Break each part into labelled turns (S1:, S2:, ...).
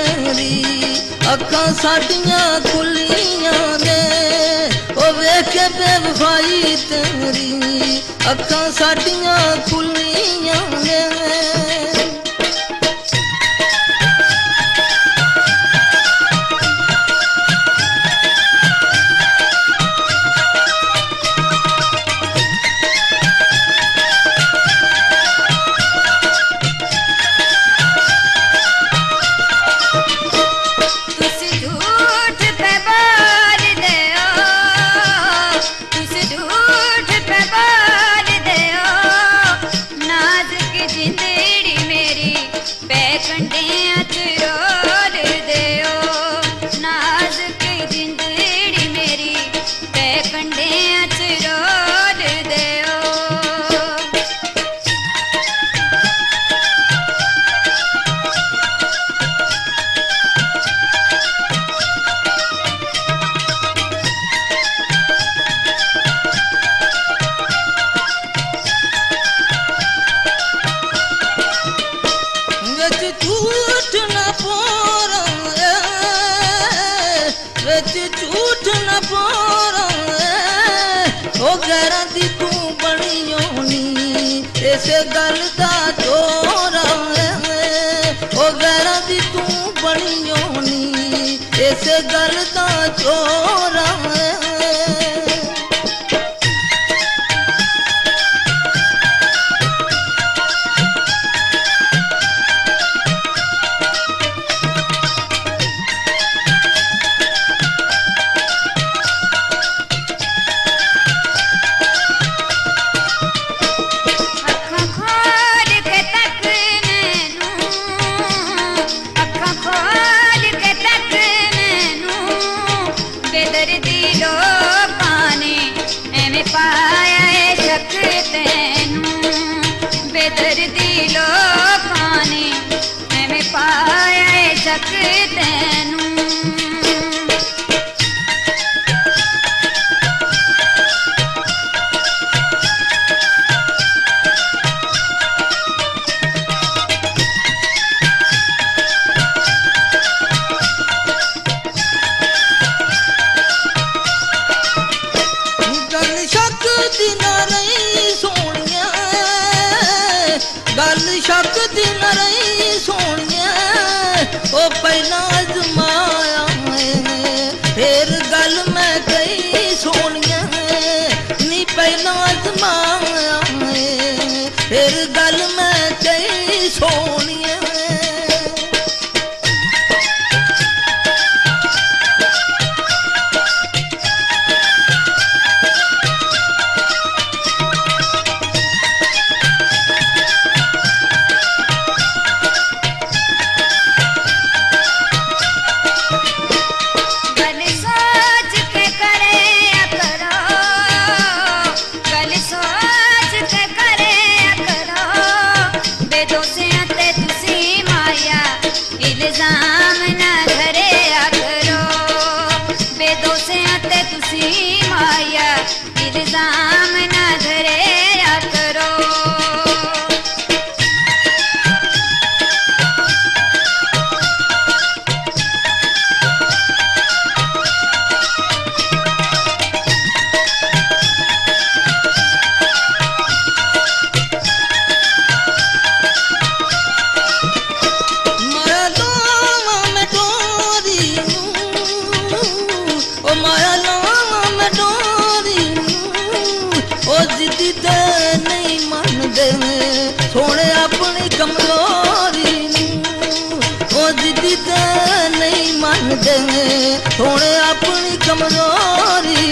S1: तेरी अखां साडियां खुलियां ने ओ वेखे बेवफाई तेरी अखां साडियां खुलियां ने झूठ न पोरा ओ गैरां दी तू बनी होनी इस गल दा चोरा ओ गैरां दी तू बनी होनी इस गल दा चोरा गल शक दी न रही सोनिया ओ पहला अजमाया फिर गल मैं कही सोनिया नी पहला अजमाया फिर गल मैं कही सोनिया सोने अपनी कमजोरी ओ जिद्दी ते नहीं मनदे सोने अपनी कमजोरी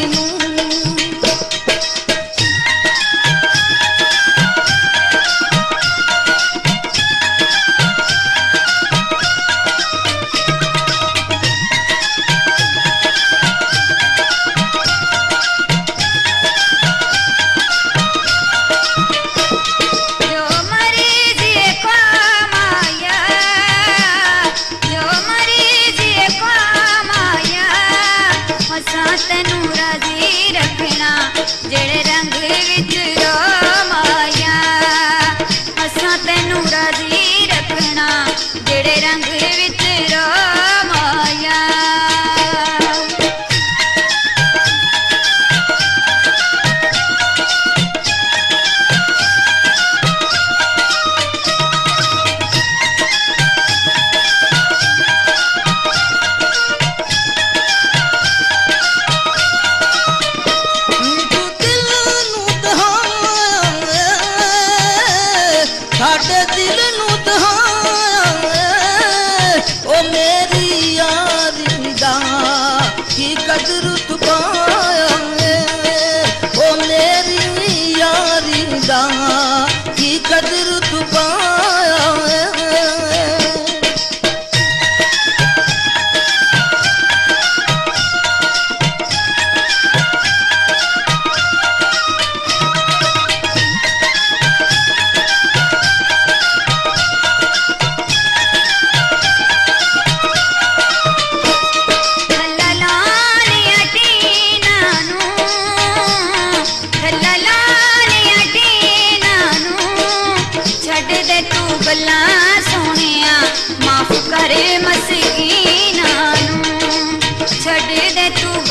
S2: तेनू राजी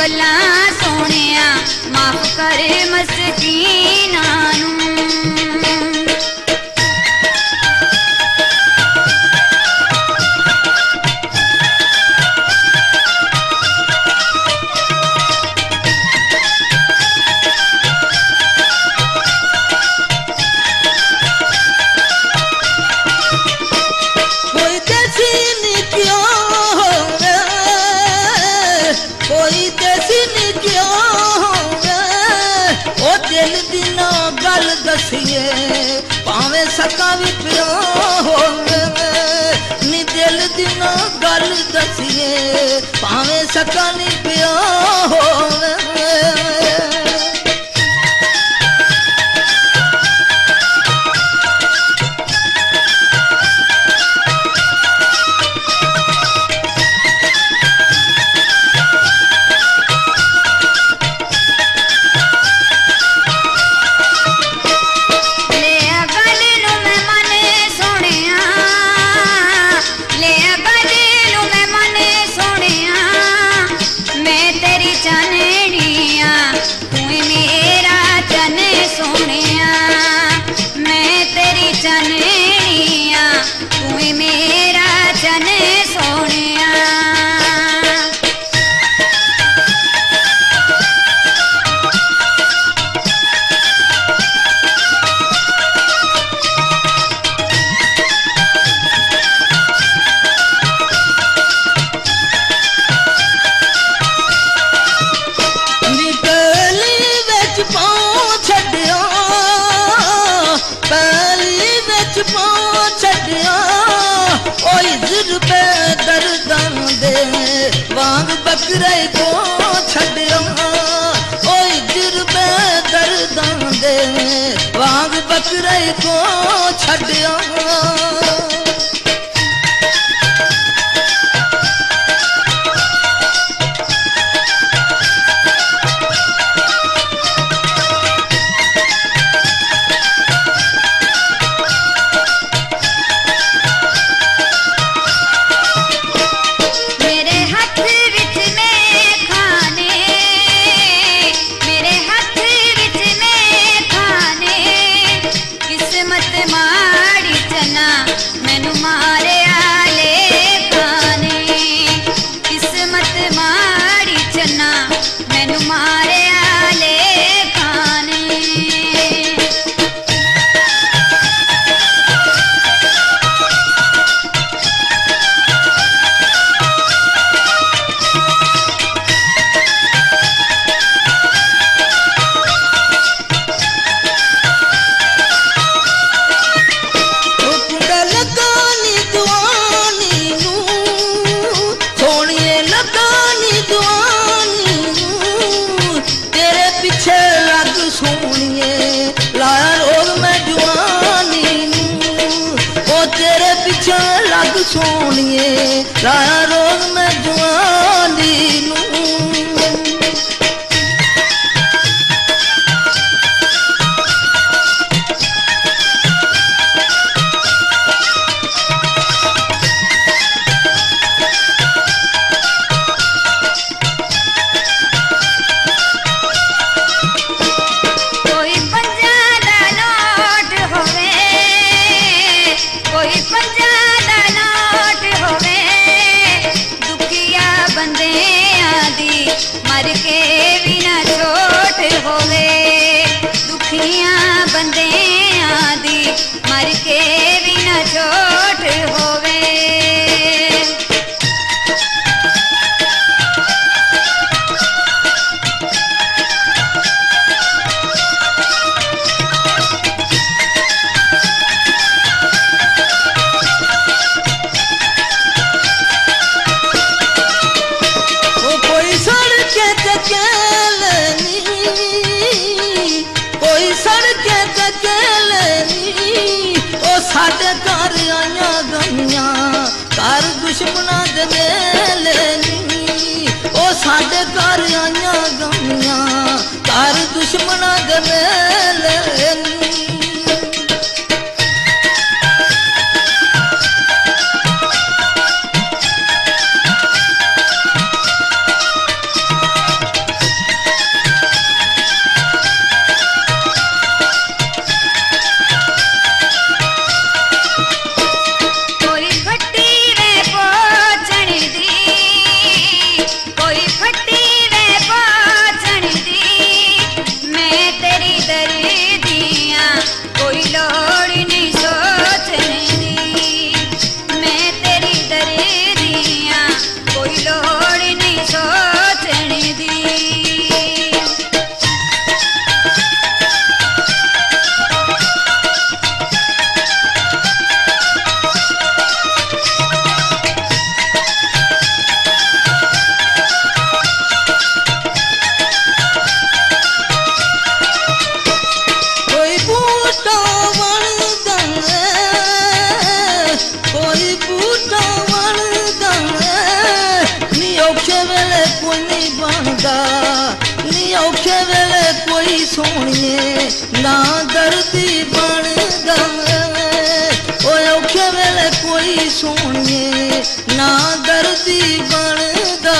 S2: गल्लां सोहणिया माफ कर मस्कीनां नूं।
S1: कोई देसी निकियो होवे, कोई देसी निकियो होवे, ओ दिल दी ना गल दसिए भावें सका भी पियो होवे, नी दिल दी ना गल दसिए भावें सका नहीं पियो होवे। वांग बकरे को छड़ियो, ओए जिरबे दर्दां दे वांग बकरे को छड़ियो। सोनिए लाया रोग में जुआनी नू।
S2: मर के भी ना छोट होवे, दुखियां बंदे आदि मर के भी ना छोट होवे। साडे घर आइया गमियां घर दुश्मना दे मेलनी, ओ साडे घर आइया गमियां घर दुश्मना दे मेलनी। कोई नहीं बनदा नी औखे वेले कोई सोनिए ना दर्दी बनदा ओ औखे वेले कोई सोनिए ना दर्दी बनदा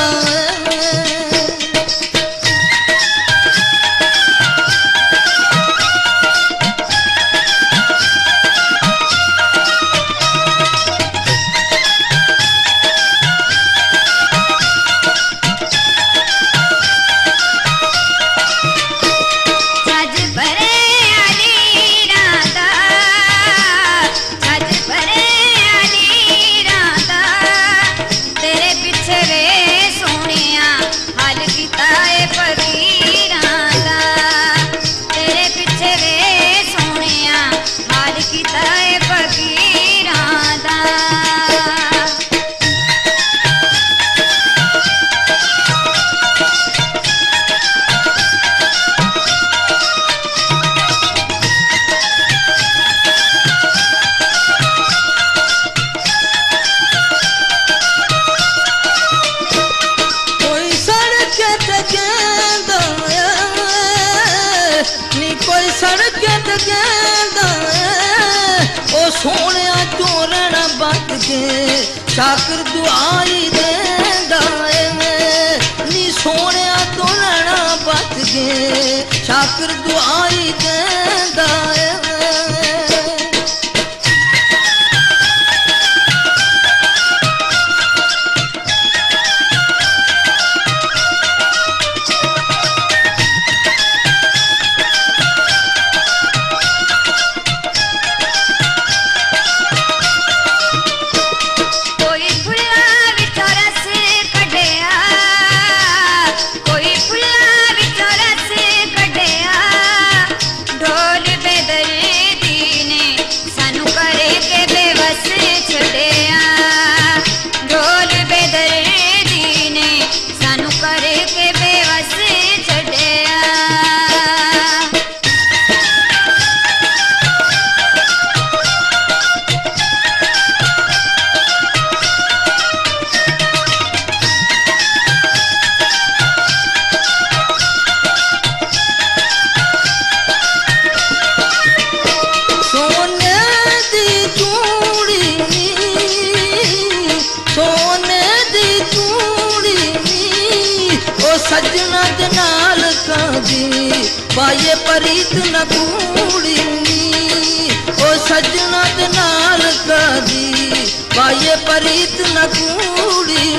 S2: सोने चोरण बच के शाकर दुआई देंदा नी सोने तोरण बच के शाकर दुआई देंदा सजना दे नाल कादी पाए परीत न कूड़ी ओ सजना दे नाल कादी पाए परीत न कूड़ी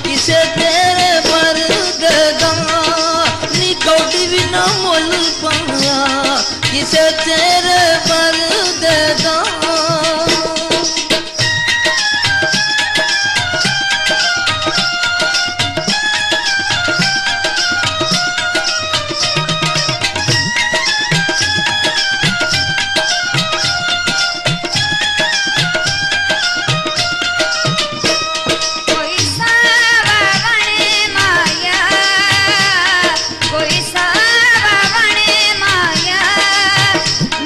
S2: किसे तेरे पर देगा नी कौड़ी भी ना मोल पाया किसे तेरे पर देगा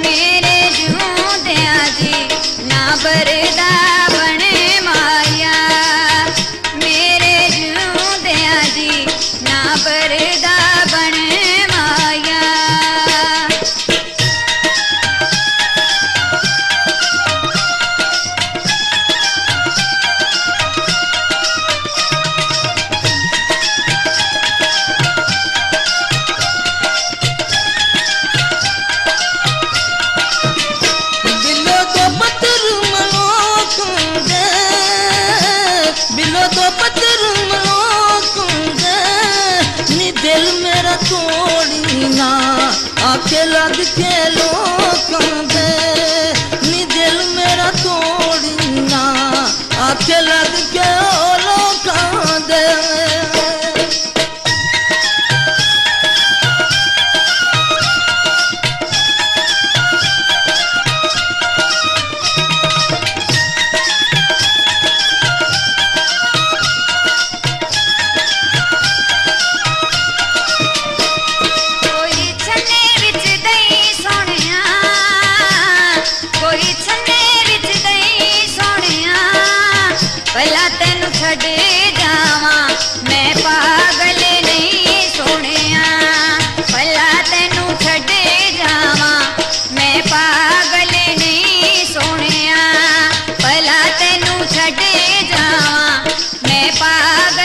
S3: मेरे जूं दया जी
S1: लग के लोकां दे नी दिल मेरा तोड़ी ना आखे लग के ओ लोकां दे
S2: पहला तेनू छड़ जावा मैं पागल नहीं सोनिया पहला तेनू छड़ जावा मैं पागल नहीं सोनिया पहला तेनू छड़ जावा मैं पागल